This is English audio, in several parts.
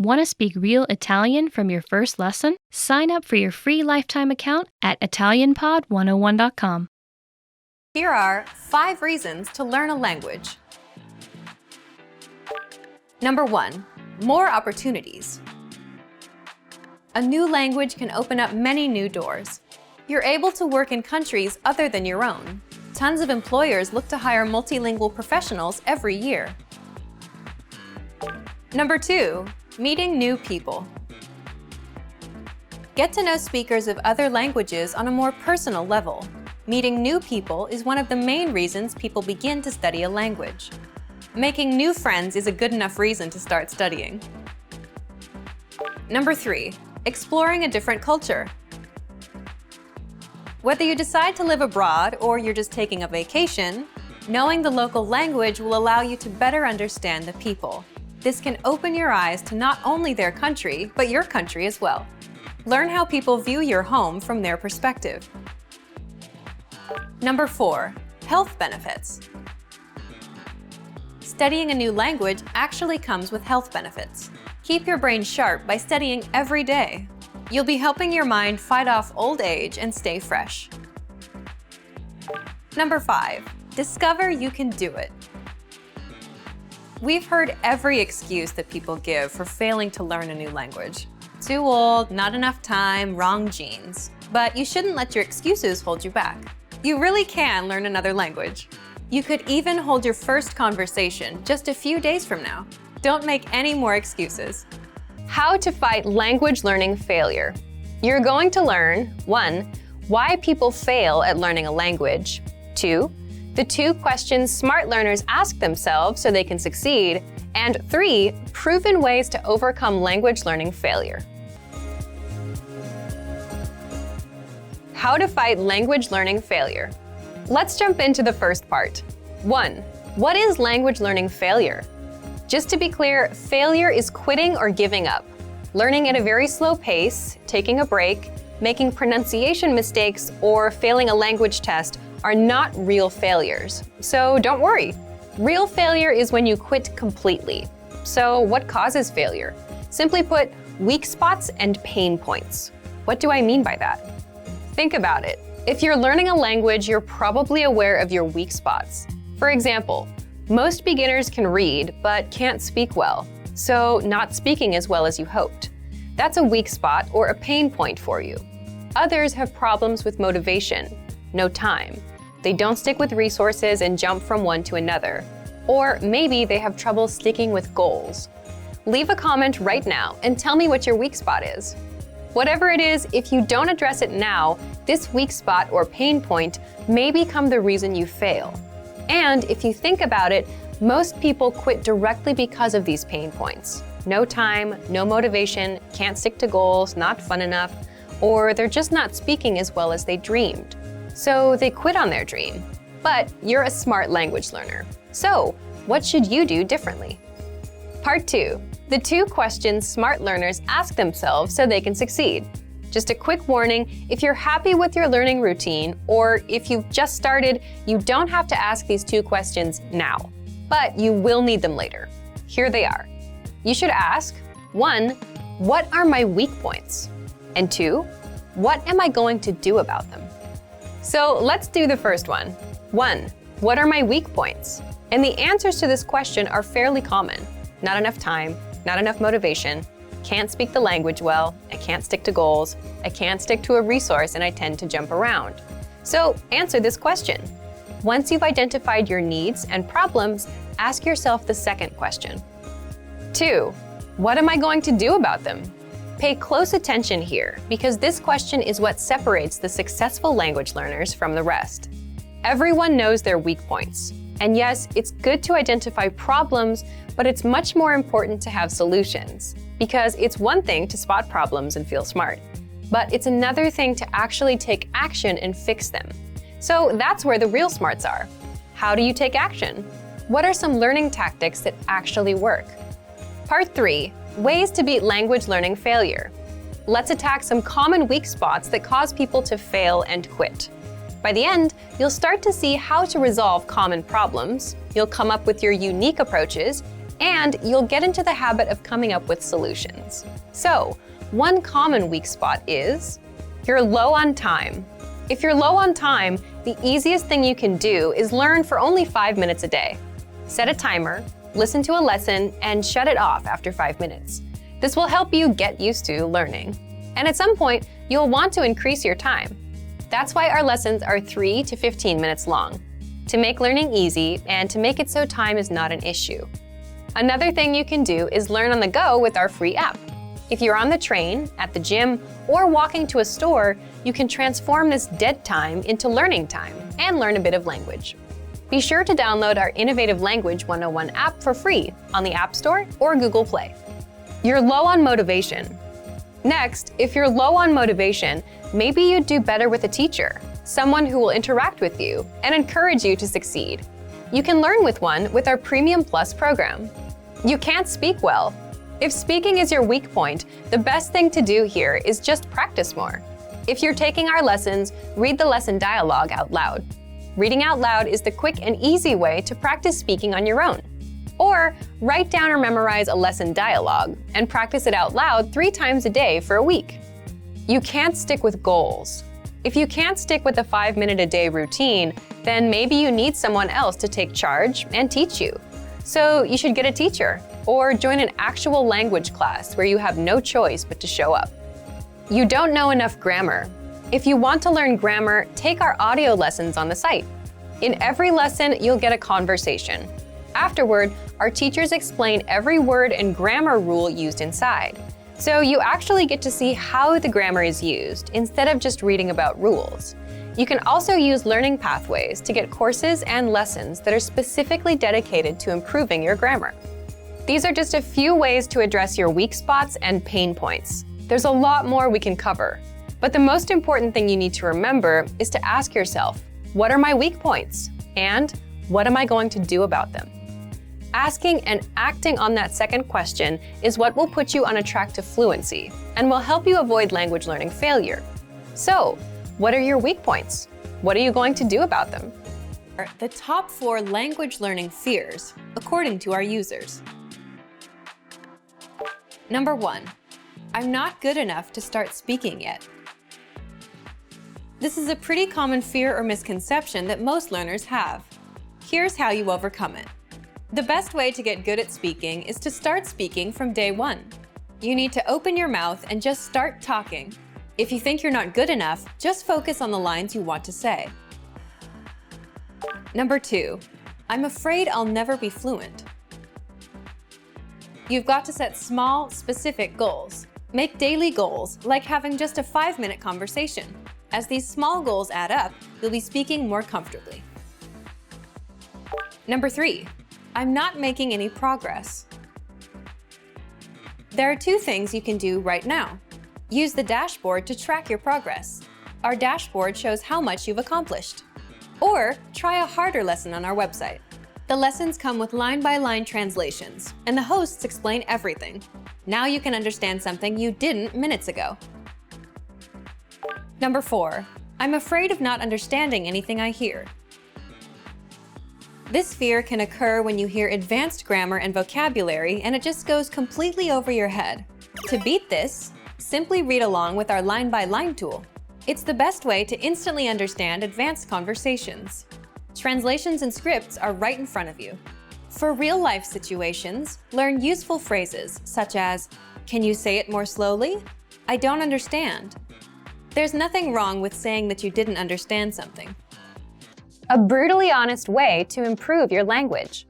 Want to speak real Italian from your first lesson? Sign up for your free lifetime account at ItalianPod101.com. Here are 5 reasons to learn a language. Number 1, more opportunities. A new language can open up many new doors. You're able to work in countries other than your own. Tons of employers look to hire multilingual professionals every year. Number 2, meeting new people. Get to know speakers of other languages on a more personal level. Meeting new people is one of the main reasons people begin to study a language. Making new friends is a good enough reason to start studying. Number 3, exploring a different culture. Whether you decide to live abroad or you're just taking a vacation, knowing the local language will allow you to better understand the people. This can open your eyes to not only their country, but your country as well. Learn how people view your home from their perspective. Number 4, health benefits. Studying a new language actually comes with health benefits. Keep your brain sharp by studying every day. You'll be helping your mind fight off old age and stay fresh. Number 5, discover you can do it. We've heard every excuse that people give for failing to learn a new language. Too old, not enough time, wrong genes. But you shouldn't let your excuses hold you back. You really can learn another language. You could even hold your first conversation just a few days from now. Don't make any more excuses. How to fight language learning failure. You're going to learn 1, why people fail at learning a language, 2, the 2 questions smart learners ask themselves so they can succeed, and 3, proven ways to overcome language learning failure. How to fight language learning failure. Let's jump into the first part. 1, what is language learning failure? Just to be clear, failure is quitting or giving up. Learning at a very slow pace, taking a break, making pronunciation mistakes, or failing a language test are not real failures. So don't worry. Real failure is when you quit completely. So what causes failure? Simply put, weak spots and pain points. What do I mean by that? Think about it. If you're learning a language, you're probably aware of your weak spots. For example, most beginners can read, but can't speak well, so not speaking as well as you hoped. That's a weak spot or a pain point for you. Others have problems with motivation, no time. They don't stick with resources and jump from one to another. Or maybe they have trouble sticking with goals. Leave a comment right now and tell me what your weak spot is. Whatever it is, if you don't address it now, this weak spot or pain point may become the reason you fail. And if you think about it, most people quit directly because of these pain points. No time, no motivation, can't stick to goals, not fun enough, or they're just not speaking as well as they dreamed. So they quit on their dream. But you're a smart language learner. So what should you do differently? Part 2, the 2 questions smart learners ask themselves so they can succeed. Just a quick warning, if you're happy with your learning routine, or if you've just started, you don't have to ask these 2 questions now. But you will need them later. Here they are. You should ask, 1, what are my weak points? And 2, what am I going to do about them? So let's do the first one. 1, what are my weak points? And the answers to this question are fairly common. Not enough time, not enough motivation, can't speak the language well, I can't stick to goals, I can't stick to a resource, and I tend to jump around. So answer this question. Once you've identified your needs and problems, ask yourself the second question. 2, what am I going to do about them? Pay close attention here, because this question is what separates the successful language learners from the rest. Everyone knows their weak points. And yes, it's good to identify problems, but it's much more important to have solutions. Because it's one thing to spot problems and feel smart, but it's another thing to actually take action and fix them. So that's where the real smarts are. How do you take action? What are some learning tactics that actually work? Part 3, ways to beat language learning failure. Let's attack some common weak spots that cause people to fail and quit. By the end, you'll start to see how to resolve common problems, you'll come up with your unique approaches, and you'll get into the habit of coming up with solutions. So, one common weak spot is you're low on time. If you're low on time, the easiest thing you can do is learn for only 5 minutes a day. Set a timer, listen to a lesson, and shut it off after 5 minutes. This will help you get used to learning. And at some point, you'll want to increase your time. That's why our lessons are 3 to 15 minutes long, to make learning easy and to make it so time is not an issue. Another thing you can do is learn on the go with our free app. If you're on the train, at the gym, or walking to a store, you can transform this dead time into learning time and learn a bit of language. Be sure to download our Innovative Language 101 app for free on the App Store or Google Play. You're low on motivation. Next, if you're low on motivation, maybe you'd do better with a teacher, someone who will interact with you and encourage you to succeed. You can learn with one with our Premium Plus program. You can't speak well. If speaking is your weak point, the best thing to do here is just practice more. If you're taking our lessons, read the lesson dialogue out loud. Reading out loud is the quick and easy way to practice speaking on your own. Or write down or memorize a lesson dialogue and practice it out loud 3 times a day for a week. You can't stick with goals. If you can't stick with a 5-minute-a-day routine, then maybe you need someone else to take charge and teach you. So you should get a teacher or join an actual language class where you have no choice but to show up. You don't know enough grammar. If you want to learn grammar, take our audio lessons on the site. In every lesson, you'll get a conversation. Afterward, our teachers explain every word and grammar rule used inside. So you actually get to see how the grammar is used instead of just reading about rules. You can also use learning pathways to get courses and lessons that are specifically dedicated to improving your grammar. These are just a few ways to address your weak spots and pain points. There's a lot more we can cover. But the most important thing you need to remember is to ask yourself, what are my weak points? And what am I going to do about them? Asking and acting on that second question is what will put you on a track to fluency and will help you avoid language learning failure. So, what are your weak points? What are you going to do about them? The top 4 language learning fears, according to our users. Number 1, I'm not good enough to start speaking yet. This is a pretty common fear or misconception that most learners have. Here's how you overcome it. The best way to get good at speaking is to start speaking from day 1. You need to open your mouth and just start talking. If you think you're not good enough, just focus on the lines you want to say. Number 2, I'm afraid I'll never be fluent. You've got to set small, specific goals. Make daily goals, like having just a 5-minute conversation. As these small goals add up, you'll be speaking more comfortably. Number 3, I'm not making any progress. There are 2 things you can do right now. Use the dashboard to track your progress. Our dashboard shows how much you've accomplished. Or try a harder lesson on our website. The lessons come with line-by-line translations, and the hosts explain everything. Now you can understand something you didn't minutes ago. Number 4, I'm afraid of not understanding anything I hear. This fear can occur when you hear advanced grammar and vocabulary and it just goes completely over your head. To beat this, simply read along with our line-by-line tool. It's the best way to instantly understand advanced conversations. Translations and scripts are right in front of you. For real-life situations, learn useful phrases such as, "Can you say it more slowly? I don't understand." There's nothing wrong with saying that you didn't understand something. A brutally honest way to improve your language.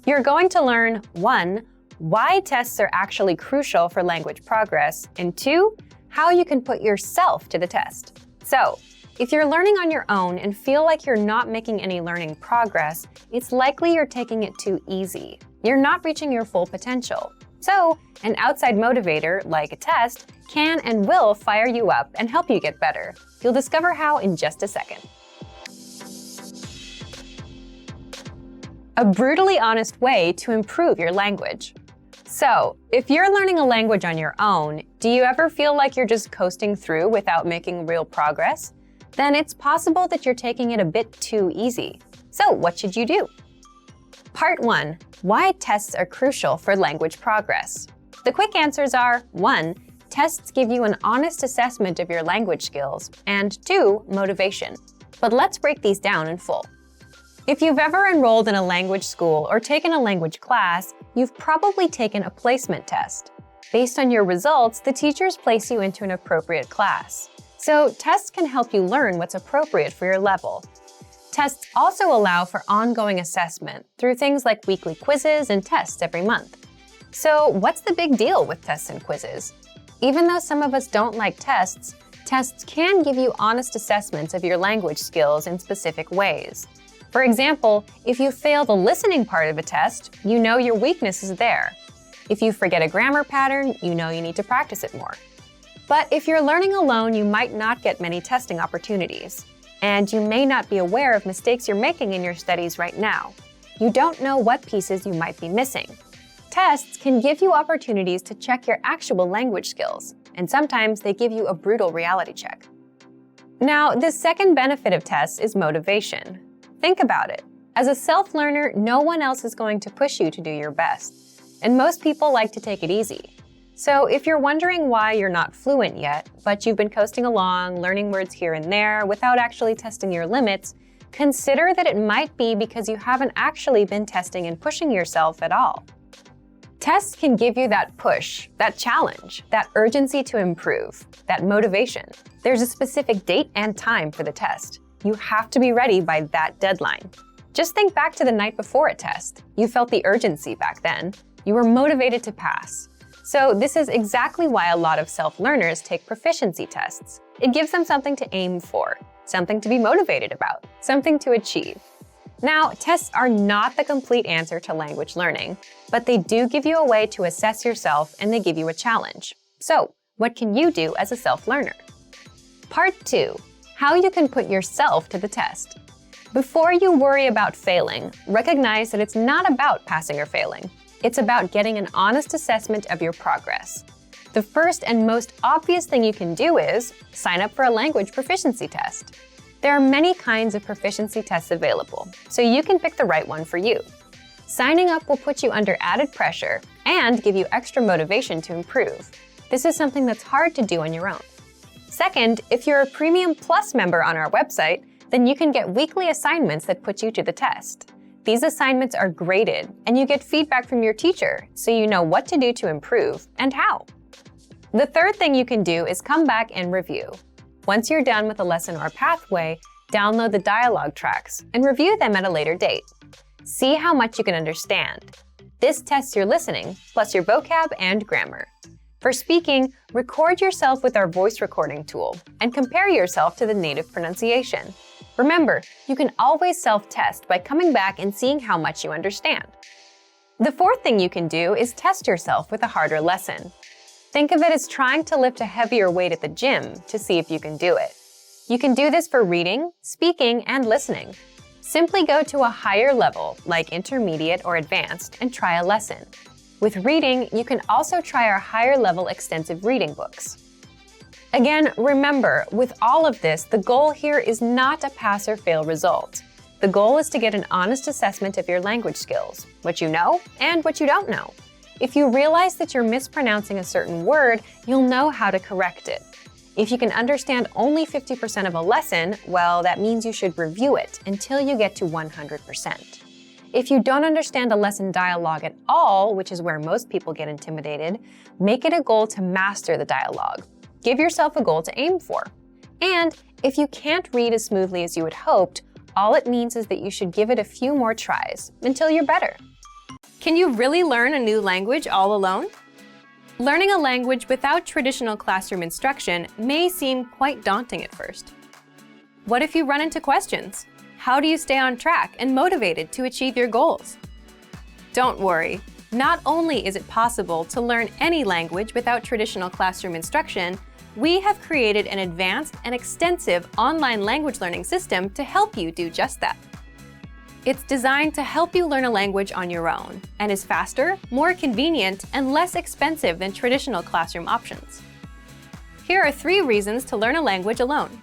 You're going to learn 1, why tests are actually crucial for language progress, and 2, how you can put yourself to the test. So, if you're learning on your own and feel like you're not making any learning progress, it's likely you're taking it too easy. You're not reaching your full potential. So, an outside motivator, like a test, can and will fire you up and help you get better. You'll discover how in just a second. A brutally honest way to improve your language. So, if you're learning a language on your own, do you ever feel like you're just coasting through without making real progress? Then it's possible that you're taking it a bit too easy. So, what should you do? Part 1. Why tests are crucial for language progress. The quick answers are 1. Tests give you an honest assessment of your language skills, and 2. Motivation. But let's break these down in full. If you've ever enrolled in a language school or taken a language class, you've probably taken a placement test. Based on your results, the teachers place you into an appropriate class. So tests can help you learn what's appropriate for your level. Tests also allow for ongoing assessment through things like weekly quizzes and tests every month. So what's the big deal with tests and quizzes? Even though some of us don't like tests, tests can give you honest assessments of your language skills in specific ways. For example, if you fail the listening part of a test, you know your weakness is there. If you forget a grammar pattern, you know you need to practice it more. But if you're learning alone, you might not get many testing opportunities. And you may not be aware of mistakes you're making in your studies right now. You don't know what pieces you might be missing. Tests can give you opportunities to check your actual language skills, and sometimes they give you a brutal reality check. Now, the second benefit of tests is motivation. Think about it. As a self-learner, no one else is going to push you to do your best, and most people like to take it easy. So if you're wondering why you're not fluent yet, but you've been coasting along, learning words here and there without actually testing your limits, consider that it might be because you haven't actually been testing and pushing yourself at all. Tests can give you that push, that challenge, that urgency to improve, that motivation. There's a specific date and time for the test. You have to be ready by that deadline. Just think back to the night before a test. You felt the urgency back then. You were motivated to pass. So this is exactly why a lot of self-learners take proficiency tests. It gives them something to aim for, something to be motivated about, something to achieve. Now, tests are not the complete answer to language learning, but they do give you a way to assess yourself and they give you a challenge. So, what can you do as a self-learner? Part 2. How you can put yourself to the test. Before you worry about failing, recognize that it's not about passing or failing. It's about getting an honest assessment of your progress. The first and most obvious thing you can do is sign up for a language proficiency test. There are many kinds of proficiency tests available, so you can pick the right one for you. Signing up will put you under added pressure and give you extra motivation to improve. This is something that's hard to do on your own. Second, if you're a Premium Plus member on our website, then you can get weekly assignments that put you to the test. These assignments are graded, and you get feedback from your teacher, so you know what to do to improve and how. The third thing you can do is come back and review. Once you're done with a lesson or pathway, download the dialogue tracks and review them at a later date. See how much you can understand. This tests your listening, plus your vocab and grammar. For speaking, record yourself with our voice recording tool and compare yourself to the native pronunciation. Remember, you can always self-test by coming back and seeing how much you understand. The fourth thing you can do is test yourself with a harder lesson. Think of it as trying to lift a heavier weight at the gym to see if you can do it. You can do this for reading, speaking, and listening. Simply go to a higher level, like intermediate or advanced, and try a lesson. With reading, you can also try our higher level extensive reading books. Again, remember, with all of this, the goal here is not a pass or fail result. The goal is to get an honest assessment of your language skills, what you know and what you don't know. If you realize that you're mispronouncing a certain word, you'll know how to correct it. If you can understand only 50% of a lesson, well, that means you should review it until you get to 100%. If you don't understand a lesson dialogue at all, which is where most people get intimidated, make it a goal to master the dialogue. Give yourself a goal to aim for. And if you can't read as smoothly as you had hoped, all it means is that you should give it a few more tries until you're better. Can you really learn a new language all alone? Learning a language without traditional classroom instruction may seem quite daunting at first. What if you run into questions? How do you stay on track and motivated to achieve your goals? Don't worry. Not only is it possible to learn any language without traditional classroom instruction, we have created an advanced and extensive online language learning system to help you do just that. It's designed to help you learn a language on your own and is faster, more convenient, and less expensive than traditional classroom options. Here are 3 reasons to learn a language alone.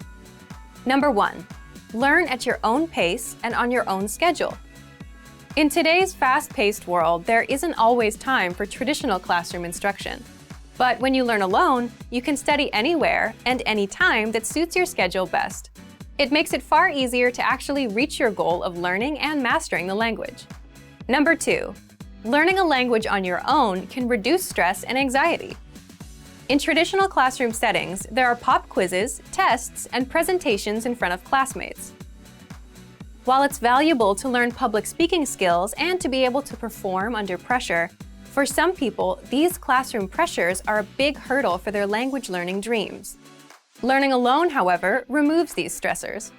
Number 1, learn at your own pace and on your own schedule. In today's fast-paced world, there isn't always time for traditional classroom instruction. But when you learn alone, you can study anywhere and anytime that suits your schedule best. It makes it far easier to actually reach your goal of learning and mastering the language. Number 2, learning a language on your own can reduce stress and anxiety. In traditional classroom settings, there are pop quizzes, tests, and presentations in front of classmates. While it's valuable to learn public speaking skills and to be able to perform under pressure, for some people, these classroom pressures are a big hurdle for their language learning dreams. Learning alone, however, removes these stressors.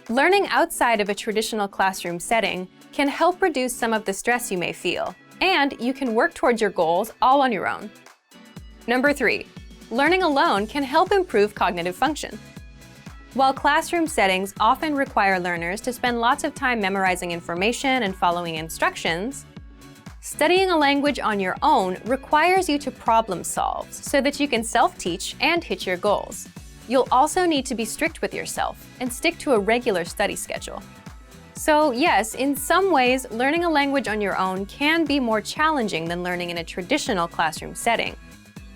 Learning outside of a traditional classroom setting can help reduce some of the stress you may feel, and you can work towards your goals all on your own. Number 3, learning alone can help improve cognitive function. While classroom settings often require learners to spend lots of time memorizing information and following instructions, studying a language on your own requires you to problem solve so that you can self-teach and hit your goals. You'll also need to be strict with yourself and stick to a regular study schedule. So yes, in some ways, learning a language on your own can be more challenging than learning in a traditional classroom setting.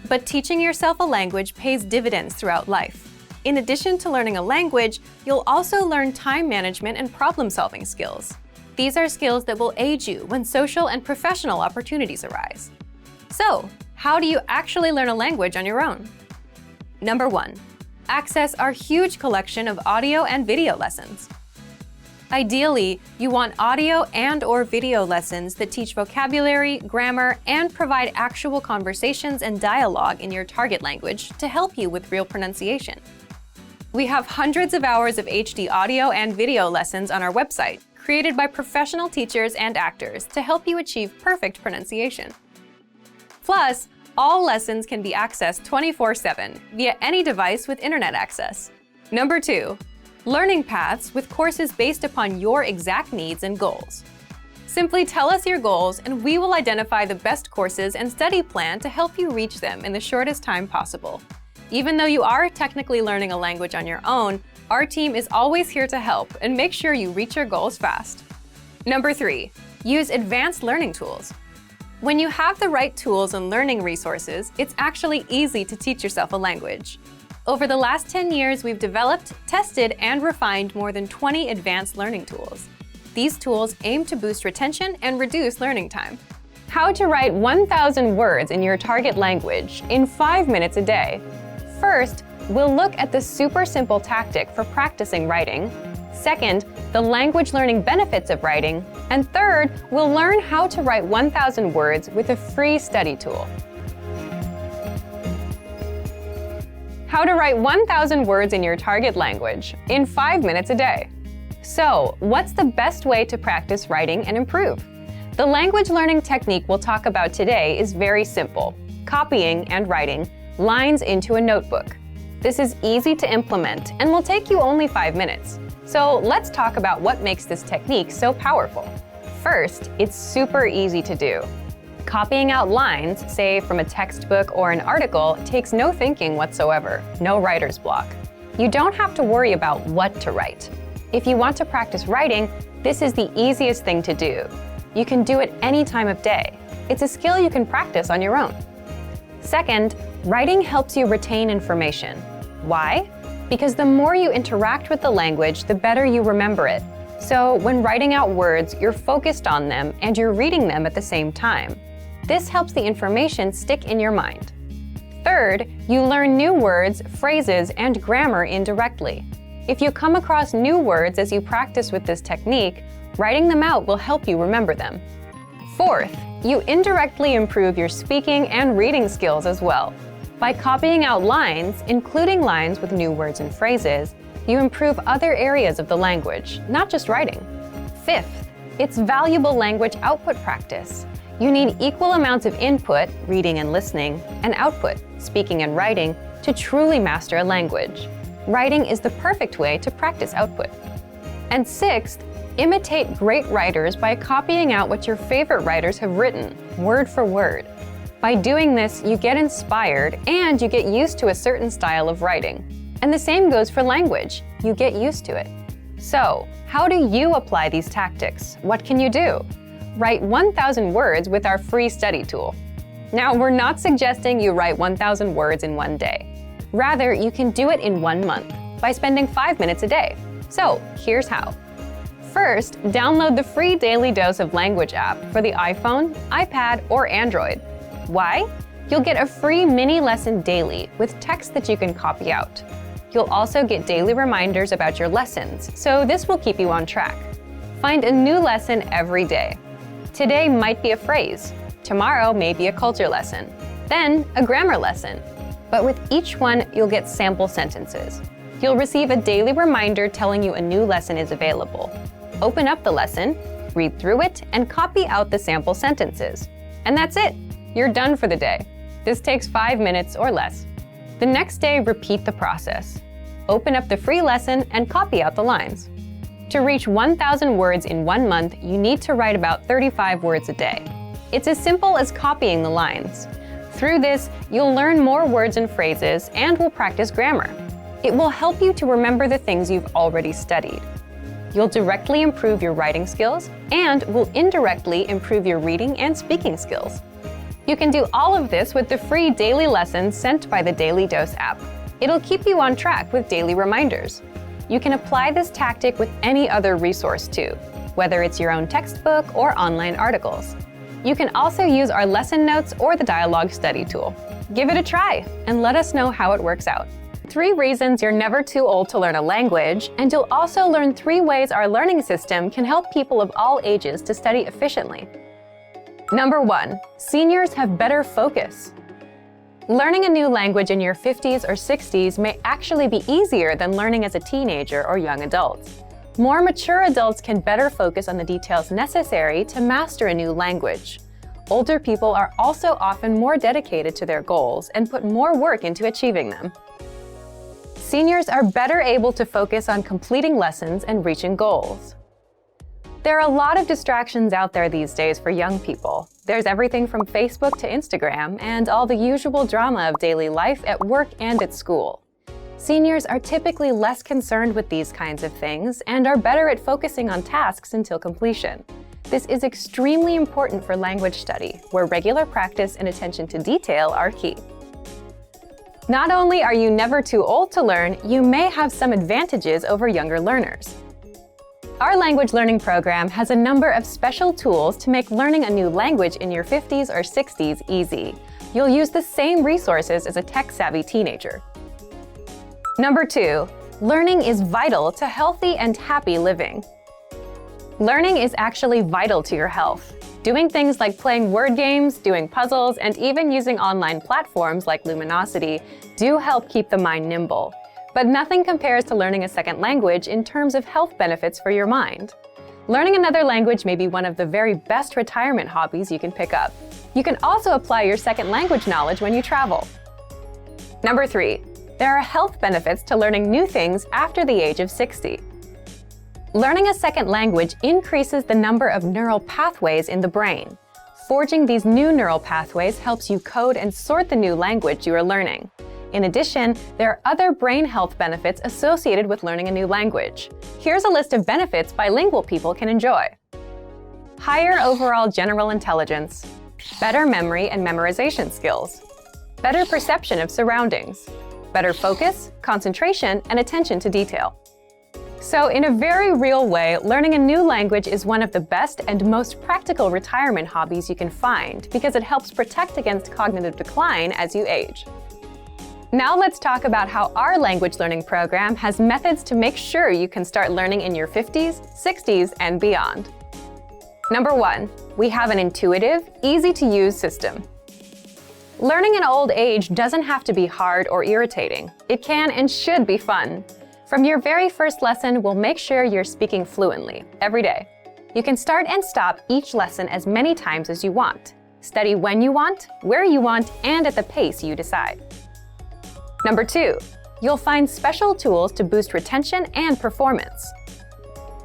But teaching yourself a language pays dividends throughout life. In addition to learning a language, you'll also learn time management and problem-solving skills. These are skills that will aid you when social and professional opportunities arise. So, how do you actually learn a language on your own? Number 1, access our huge collection of audio and video lessons. Ideally, you want audio and/or video lessons that teach vocabulary, grammar, and provide actual conversations and dialogue in your target language to help you with real pronunciation. We have hundreds of hours of HD audio and video lessons on our website, created by professional teachers and actors to help you achieve perfect pronunciation. Plus, all lessons can be accessed 24/7 via any device with internet access. Number 2, learning paths with courses based upon your exact needs and goals. Simply tell us your goals and we will identify the best courses and study plan to help you reach them in the shortest time possible. Even though you are technically learning a language on your own, our team is always here to help and make sure you reach your goals fast. Number 3, use advanced learning tools. When you have the right tools and learning resources, it's actually easy to teach yourself a language. Over the last 10 years, we've developed, tested, and refined more than 20 advanced learning tools. These tools aim to boost retention and reduce learning time. How to write 1,000 words in your target language in 5 minutes a day. First, we'll look at the super simple tactic for practicing writing. Second, the language learning benefits of writing. And third, we'll learn how to write 1,000 words with a free study tool. How to write 1,000 words in your target language in 5 minutes a day. So, what's the best way to practice writing and improve? The language learning technique we'll talk about today is very simple: copying and writing lines into a notebook. This is easy to implement and will take you only 5 minutes. So let's talk about what makes this technique so powerful. First, it's super easy to do. Copying out lines, say from a textbook or an article, takes no thinking whatsoever, no writer's block. You don't have to worry about what to write. If you want to practice writing, this is the easiest thing to do. You can do it any time of day. It's a skill you can practice on your own. Second, writing helps you retain information. Why? Because the more you interact with the language, the better you remember it. So when writing out words, you're focused on them and you're reading them at the same time. This helps the information stick in your mind. Third, you learn new words, phrases, and grammar indirectly. If you come across new words as you practice with this technique, writing them out will help you remember them. Fourth, you indirectly improve your speaking and reading skills as well. By copying out lines, including lines with new words and phrases, you improve other areas of the language, not just writing. Fifth, it's valuable language output practice. You need equal amounts of input, reading and listening, and output, speaking and writing, to truly master a language. Writing is the perfect way to practice output. And sixth, imitate great writers by copying out what your favorite writers have written, word for word. By doing this, you get inspired and you get used to a certain style of writing. And the same goes for language. You get used to it. So, how do you apply these tactics? What can you do? Write 1,000 words with our free study tool. Now, we're not suggesting you write 1,000 words in one day. Rather, you can do it in 1 month by spending 5 minutes a day. So, here's how. First, download the free Daily Dose of Language app for the iPhone, iPad, or Android. Why? You'll get a free mini lesson daily with text that you can copy out. You'll also get daily reminders about your lessons, so this will keep you on track. Find a new lesson every day. Today might be a phrase. Tomorrow may be a culture lesson. Then, a grammar lesson. But with each one, you'll get sample sentences. You'll receive a daily reminder telling you a new lesson is available. Open up the lesson, read through it, and copy out the sample sentences. And that's it. You're done for the day. This takes 5 minutes or less. The next day, repeat the process. Open up the free lesson and copy out the lines. To reach 1,000 words in 1 month, you need to write about 35 words a day. It's as simple as copying the lines. Through this, you'll learn more words and phrases and will practice grammar. It will help you to remember the things you've already studied. You'll directly improve your writing skills and will indirectly improve your reading and speaking skills. You can do all of this with the free daily lessons sent by the Daily Dose app. It'll keep you on track with daily reminders. You can apply this tactic with any other resource too, whether it's your own textbook or online articles. You can also use our lesson notes or the dialogue study tool. Give it a try and let us know how it works out. 3 reasons you're never too old to learn a language, and you'll also learn 3 ways our learning system can help people of all ages to study efficiently. Number 1, seniors have better focus. Learning a new language in your 50s or 60s may actually be easier than learning as a teenager or young adult. More mature adults can better focus on the details necessary to master a new language. Older people are also often more dedicated to their goals and put more work into achieving them. Seniors are better able to focus on completing lessons and reaching goals. There are a lot of distractions out there these days for young people. There's everything from Facebook to Instagram and all the usual drama of daily life at work and at school. Seniors are typically less concerned with these kinds of things and are better at focusing on tasks until completion. This is extremely important for language study, where regular practice and attention to detail are key. Not only are you never too old to learn, you may have some advantages over younger learners. Our language learning program has a number of special tools to make learning a new language in your 50s or 60s easy. You'll use the same resources as a tech-savvy teenager. Number 2, learning is vital to healthy and happy living. Learning is actually vital to your health. Doing things like playing word games, doing puzzles, and even using online platforms like Luminosity do help keep the mind nimble. But nothing compares to learning a second language in terms of health benefits for your mind. Learning another language may be one of the very best retirement hobbies you can pick up. You can also apply your second language knowledge when you travel. Number 3, there are health benefits to learning new things after the age of 60. Learning a second language increases the number of neural pathways in the brain. Forging these new neural pathways helps you code and sort the new language you are learning. In addition, there are other brain health benefits associated with learning a new language. Here's a list of benefits bilingual people can enjoy. Higher overall general intelligence, better memory and memorization skills, better perception of surroundings, better focus, concentration, and attention to detail. So in a very real way, learning a new language is one of the best and most practical retirement hobbies you can find because it helps protect against cognitive decline as you age. Now let's talk about how our language learning program has methods to make sure you can start learning in your 50s, 60s, and beyond. Number 1, we have an intuitive, easy-to-use system. Learning in old age doesn't have to be hard or irritating. It can and should be fun. From your very first lesson, we'll make sure you're speaking fluently every day. You can start and stop each lesson as many times as you want. Study when you want, where you want, and at the pace you decide. Number 2, you'll find special tools to boost retention and performance.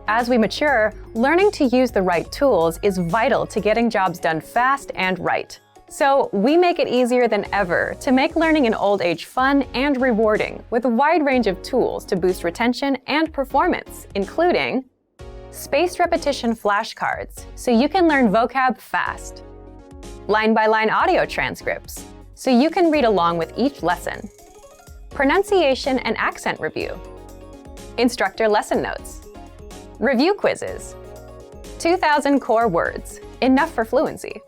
As we mature, learning to use the right tools is vital to getting jobs done fast and right. So we make it easier than ever to make learning in old age fun and rewarding with a wide range of tools to boost retention and performance, including spaced repetition flashcards, so you can learn vocab fast, line-by-line audio transcripts, so you can read along with each lesson, pronunciation and accent review, instructor lesson notes, review quizzes, 2,000 core words, enough for fluency.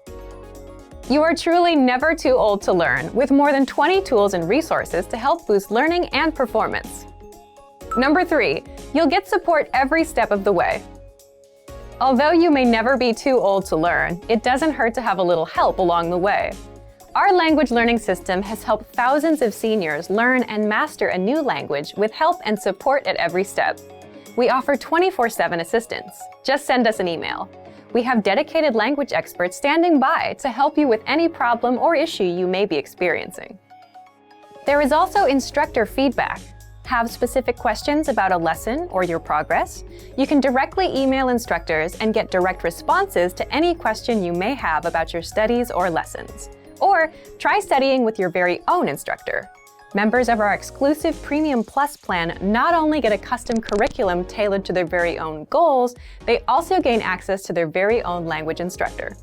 You are truly never too old to learn, with more than 20 tools and resources to help boost learning and performance. Number 3, you'll get support every step of the way. Although you may never be too old to learn, it doesn't hurt to have a little help along the way. Our language learning system has helped thousands of seniors learn and master a new language with help and support at every step. We offer 24/7 assistance. Just send us an email. We have dedicated language experts standing by to help you with any problem or issue you may be experiencing. There is also instructor feedback. Have specific questions about a lesson or your progress? You can directly email instructors and get direct responses to any question you may have about your studies or lessons. Or try studying with your very own instructor. Members of our exclusive Premium Plus plan not only get a custom curriculum tailored to their very own goals, they also gain access to their very own language instructor.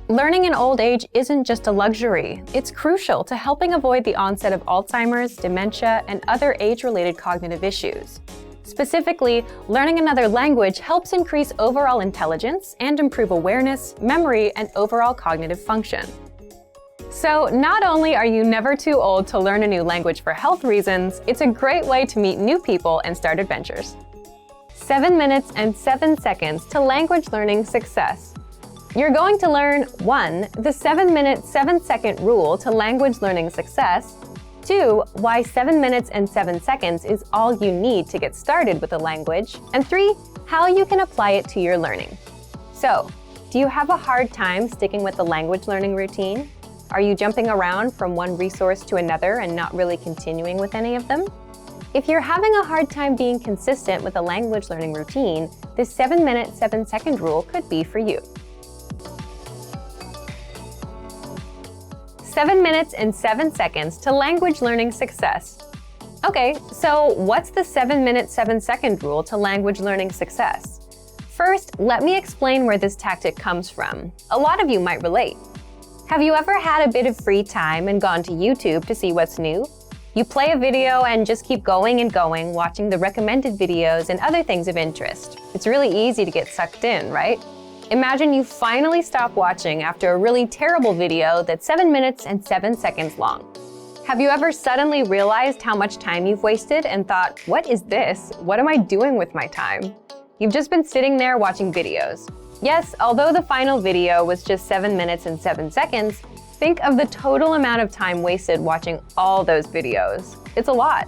Learning in old age isn't just a luxury. It's crucial to helping avoid the onset of Alzheimer's, dementia, and other age-related cognitive issues. Specifically, learning another language helps increase overall intelligence and improve awareness, memory, and overall cognitive function. So not only are you never too old to learn a new language for health reasons, it's a great way to meet new people and start adventures. 7 minutes and 7 seconds to language learning success. You're going to learn 1. The 7-minute, 7-second rule to language learning success. 2. Why 7 minutes and 7 seconds is all you need to get started with a language. And 3. How you can apply it to your learning. So, do you have a hard time sticking with the language learning routine? Are you jumping around from one resource to another and not really continuing with any of them? If you're having a hard time being consistent with a language learning routine, this 7-minute, 7-second rule could be for you. 7 minutes and 7 seconds to language learning success. Okay, so what's the 7-minute, 7-second rule to language learning success? First, let me explain where this tactic comes from. A lot of you might relate. Have you ever had a bit of free time and gone to YouTube to see what's new? You play a video and just keep going and going, watching the recommended videos and other things of interest. It's really easy to get sucked in, right? Imagine you finally stop watching after a really terrible video that's 7 minutes and 7 seconds long. Have you ever suddenly realized how much time you've wasted and thought, what is this? What am I doing with my time? You've just been sitting there watching videos. Yes, although the final video was just 7 minutes and 7 seconds, think of the total amount of time wasted watching all those videos. It's a lot.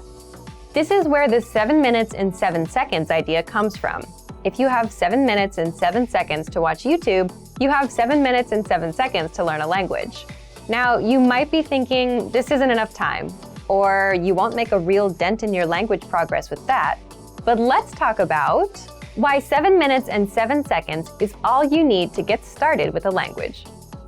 This is where the 7 minutes and 7 seconds idea comes from. If you have 7 minutes and 7 seconds to watch YouTube, you have 7 minutes and 7 seconds to learn a language. Now, you might be thinking, this isn't enough time, or you won't make a real dent in your language progress with that. But let's talk about why 7 minutes and 7 seconds is all you need to get started with a language.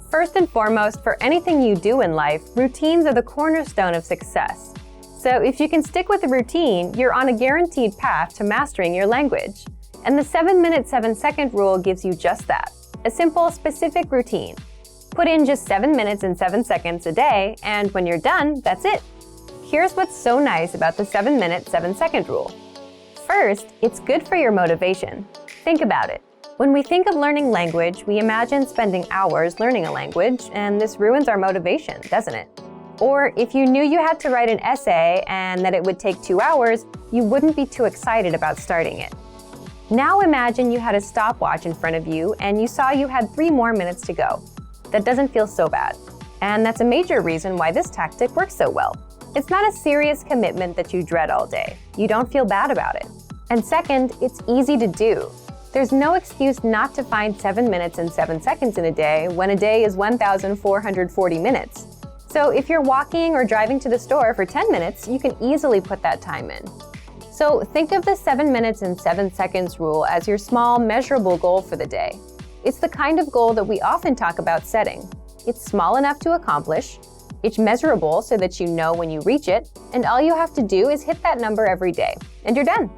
First and foremost, for anything you do in life, routines are the cornerstone of success. So if you can stick with a routine, you're on a guaranteed path to mastering your language. And the 7 minute, 7 second rule gives you just that, a simple, specific routine. Put in just 7 minutes and 7 seconds a day, and when you're done, that's it. Here's what's so nice about the 7 minute, 7 second rule. First, it's good for your motivation. Think about it. When we think of learning language, we imagine spending hours learning a language, and this ruins our motivation, doesn't it? Or if you knew you had to write an essay and that it would take 2 hours, you wouldn't be too excited about starting it. Now imagine you had a stopwatch in front of you and you saw you had 3 more minutes to go. That doesn't feel so bad. And that's a major reason why this tactic works so well. It's not a serious commitment that you dread all day. You don't feel bad about it. And second, it's easy to do. There's no excuse not to find 7 minutes and 7 seconds in a day when a day is 1,440 minutes. So if you're walking or driving to the store for 10 minutes, you can easily put that time in. So think of the 7 minutes and 7 seconds rule as your small, measurable goal for the day. It's the kind of goal that we often talk about setting. It's small enough to accomplish, it's measurable so that you know when you reach it, and all you have to do is hit that number every day, and you're done.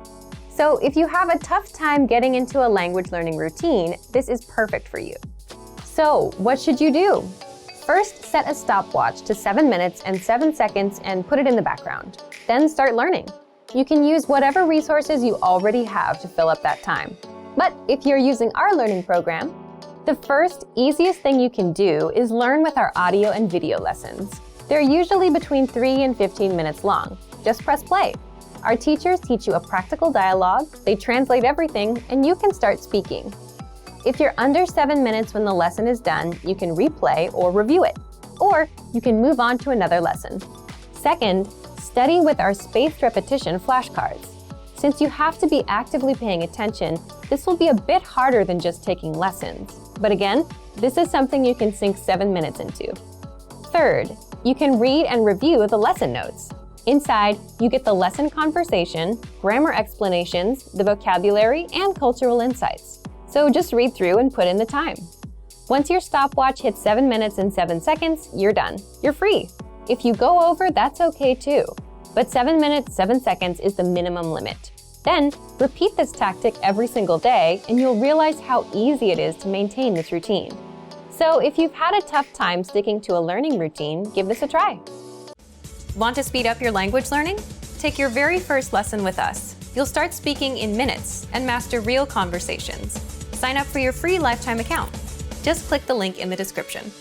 So if you have a tough time getting into a language learning routine, this is perfect for you. So what should you do? First, set a stopwatch to 7 minutes and 7 seconds and put it in the background. Then start learning. You can use whatever resources you already have to fill up that time. But if you're using our learning program, the first, easiest thing you can do is learn with our audio and video lessons. They're usually between 3 and 15 minutes long. Just press play. Our teachers teach you a practical dialogue, they translate everything, and you can start speaking. If you're under 7 minutes when the lesson is done, you can replay or review it. Or you can move on to another lesson. Second, study with our spaced repetition flashcards. Since you have to be actively paying attention, this will be a bit harder than just taking lessons. But again, this is something you can sink 7 minutes into. Third, you can read and review the lesson notes. Inside, you get the lesson conversation, grammar explanations, the vocabulary, and cultural insights. So just read through and put in the time. Once your stopwatch hits 7 minutes and 7 seconds, you're done. You're free. If you go over, that's okay too. But 7 minutes, 7 seconds is the minimum limit. Then, repeat this tactic every single day, and you'll realize how easy it is to maintain this routine. So if you've had a tough time sticking to a learning routine, give this a try. Want to speed up your language learning? Take your very first lesson with us. You'll start speaking in minutes and master real conversations. Sign up for your free lifetime account. Just click the link in the description.